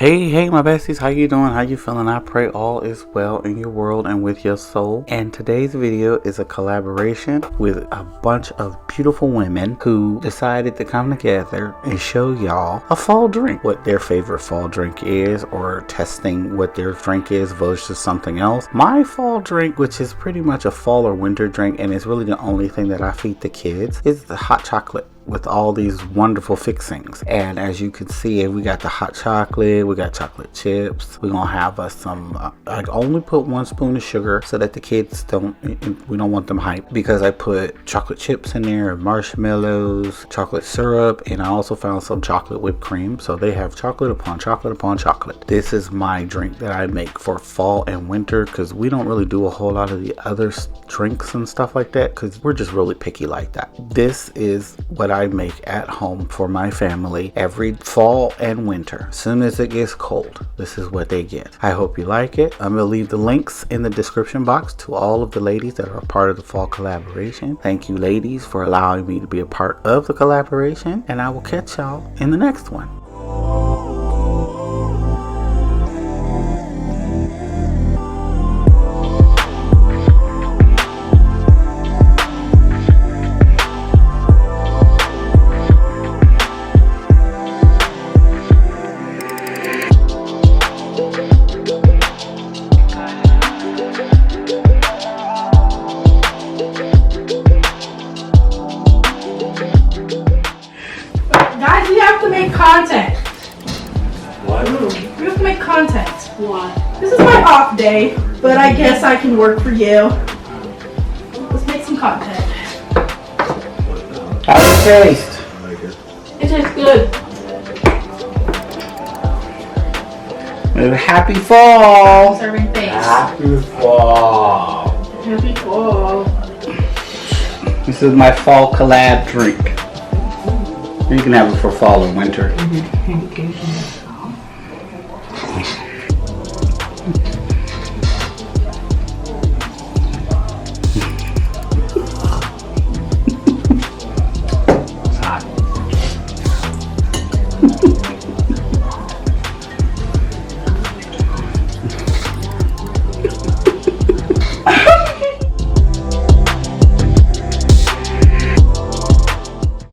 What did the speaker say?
Hey, my besties, how you doing? How you feeling? I pray all is well in your world and with your soul. And today's video is a collaboration with a bunch of beautiful women who decided to come together and show y'all a fall drink, what their favorite fall drink is, or testing what their drink is versus something else. My fall drink, which is pretty much a fall or winter drink, and it's really the only thing that I feed the kids, is the hot chocolate with all these wonderful fixings. And as you can see, we got the hot chocolate, we got chocolate chips, we're gonna have some I only put 1 spoon of sugar so that the kids we don't want them hyped, because I put chocolate chips in there, marshmallows, chocolate syrup, and I also found some chocolate whipped cream, so they have chocolate upon chocolate upon chocolate. This is my drink that I make for fall and winter, because we don't really do a whole lot of the other drinks and stuff like that, because we're just really picky like that. This is what I make at home for my family every fall and winter. As soon as it gets cold, this is what they get. I hope you like it. I'm gonna leave the links in the description box to all of the ladies that are a part of the fall collaboration. Thank you, ladies, for allowing me to be a part of the collaboration, and I will catch y'all in the next one. Content. What? We have to make content. Why? This is my off day, but I guess I can work for you. Let's make some content. How's it taste? It tastes good. Happy fall! Serving face. Happy fall. Happy fall. This is my fall collab drink. You can have it for fall or winter.